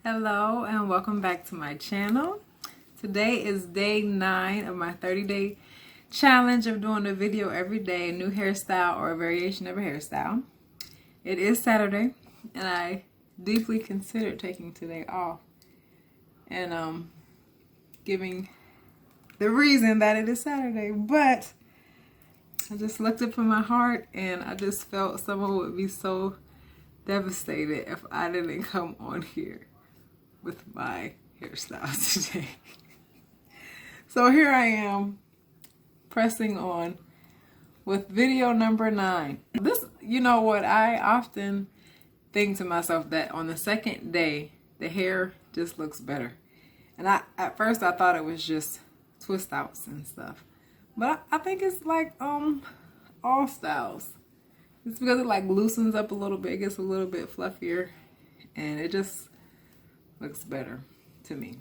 Hello and welcome back to my channel. Today is day 9 of my 30-day challenge of doing a video every day, a new hairstyle or a variation of a hairstyle. It is Saturday and I deeply considered taking today off and giving the reason that it is Saturday, but I just looked up in my heart and I just felt someone would be so devastated if I didn't come on here with my hairstyle today. So here I am pressing on with video number 9. This, you know what, I often think to myself that on the second day the hair just looks better. And at first I thought it was just twist outs and stuff. But I think it's like all styles. It's because it like loosens up a little bit, gets a little bit fluffier, and it just looks better to me.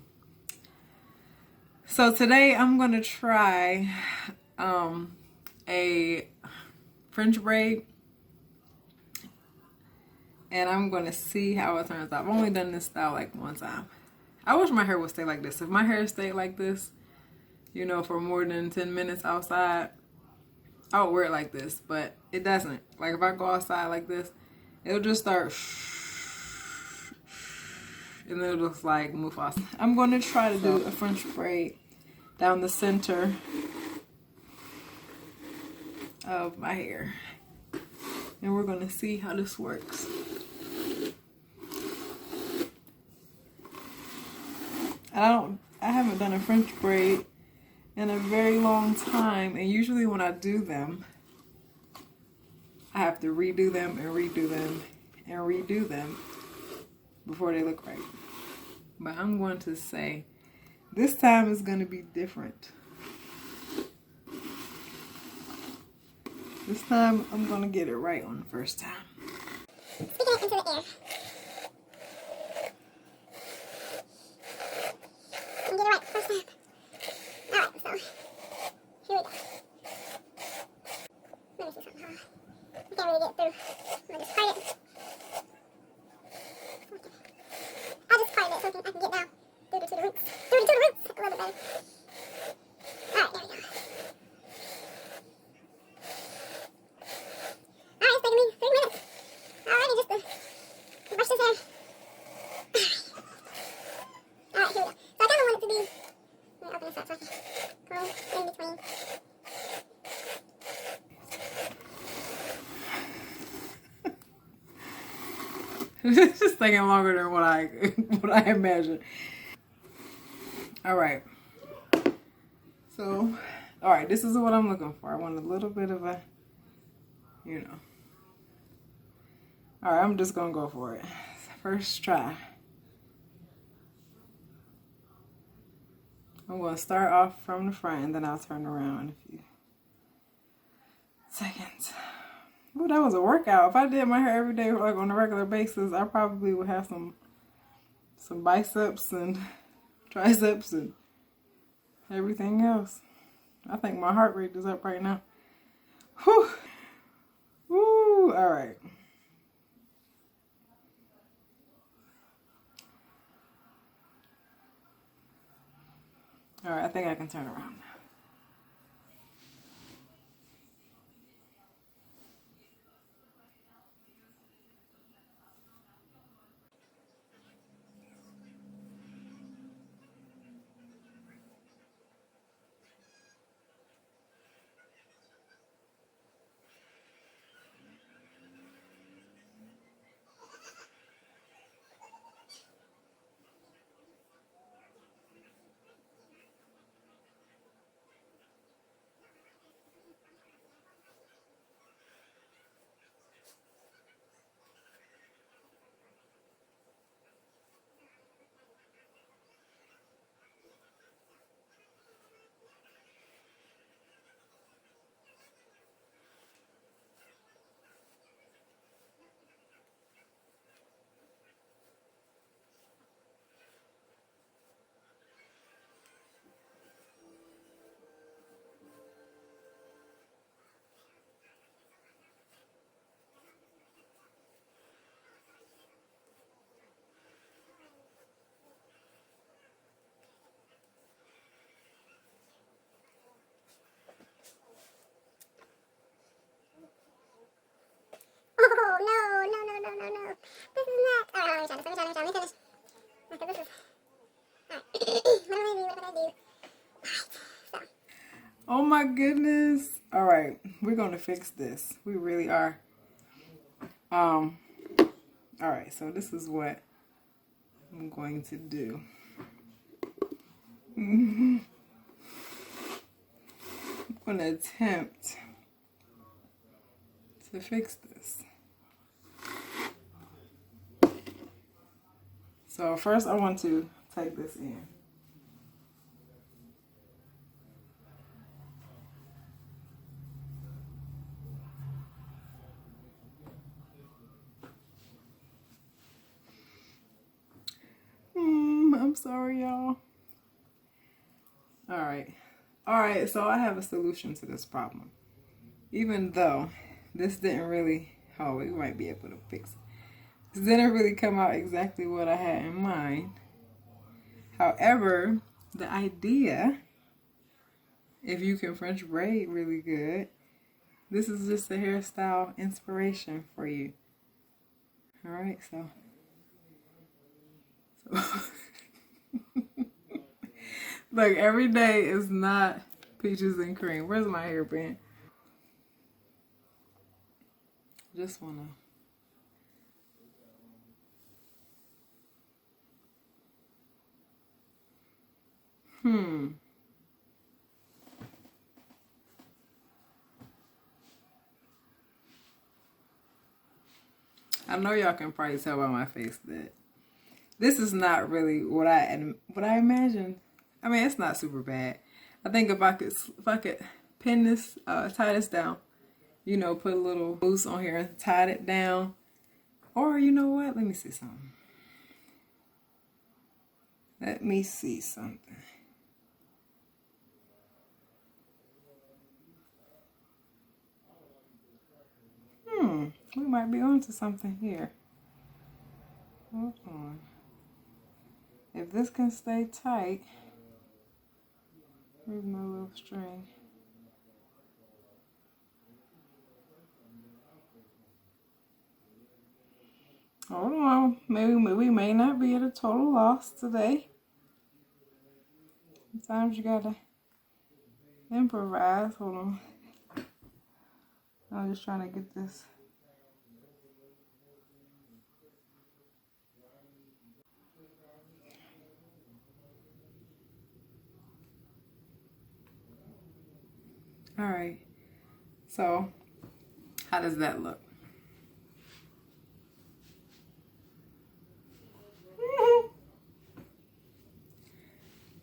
So today I'm going to try a French braid, and I'm going to see how it turns out. I've only done this style like one time. I wish my hair would stay like this. If my hair stayed like this, you know, for more than 10 minutes outside, I would wear it like this, but it doesn't. Like if I go outside like this, it'll just start and then it looks like Mufasa. I'm going to try to do a French braid down the center of my hair. And we're going to see how this works. I haven't done a French braid in a very long time, and usually when I do them, I have to redo them and redo them and redo them before they look right. But I'm going to say this time is going to be different. This time I'm going to get it right on the first time. Sticking it into the air. And get it right first time. Alright, so here we go. Let me see something. I can't really get through. I'm gonna just part it. I'll just part it so I can get down through to the roots. Through to the roots a little better. Alright, there we go. Alright, it's taking me 3 minutes already just to brush this hair. Alright, here we go. So I kind of want it to be, let me open this up so I can go in between. It's just taking longer than what I imagined. All right. So, all right, this is what I'm looking for. I want a little bit of a, you know. All right, I'm just gonna go for it. First try. I'm gonna start off from the front and then I'll turn around in a few seconds. Ooh, that was a workout. If I did my hair every day, like on a regular basis, I probably would have some biceps and triceps and everything else. I think my heart rate is up right now. Whew. Woo. All right. All right, I think I can turn around now. goodness. All right, we're gonna fix this. We really are. All right, so this is what I'm going to do. I'm gonna attempt to fix this. So first I want to take this in. I'm sorry, y'all. Alright, so I have a solution to this problem. Even though this didn't really, oh, we might be able to fix it. This didn't really come out exactly what I had in mind. However, the idea, if you can French braid really good, this is just a hairstyle inspiration for you. Alright, so look, every day is not peaches and cream. Where's my hairband? Just wanna. I know y'all can probably tell by my face that this is not really what I imagined. I mean, it's not super bad. I think if I could pin this, tie this down, you know, put a little mousse on here and tie it down. Or you know what? Let me see something. Let me see something. We might be onto something here. Hold on. If this can stay tight, here's my little string. Hold on. Maybe we may not be at a total loss today. Sometimes you gotta improvise. Hold on. I'm just trying to get this. All right. So, how does that look?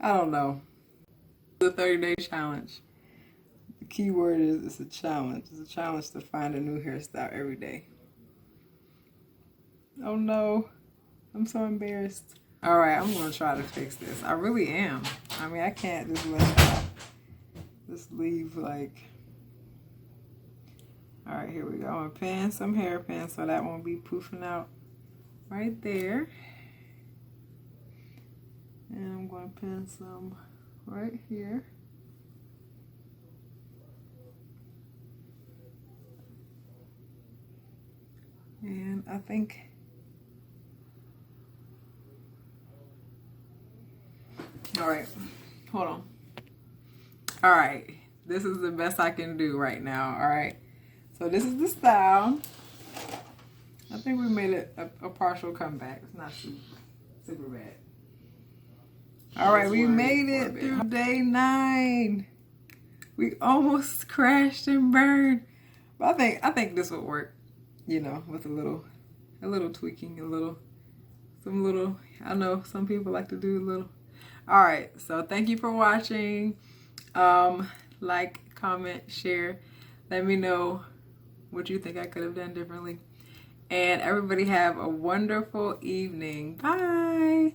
I don't know. The 30-day challenge. The key word is it's a challenge. It's a challenge to find a new hairstyle every day. Oh no. I'm so embarrassed. All right, I'm going to try to fix this. I really am. I mean, I can't just let y'all just leave like... All right, here we go. I'm going to pin some hairpins so that won't be poofing out right there. And I'm going to pin some right here. And I think... All right, hold on. All right, this is the best I can do right now. All right, so this is the style. I think we made it a partial comeback. It's not super bad. All right, we made it through day 9. We almost crashed and burned, but I think this would work. You know, with a little tweaking, some little. I know some people like to do a little. All right, so thank you for watching. Like, comment, share. Let me know what you think I could have done differently. And everybody have a wonderful evening. Bye.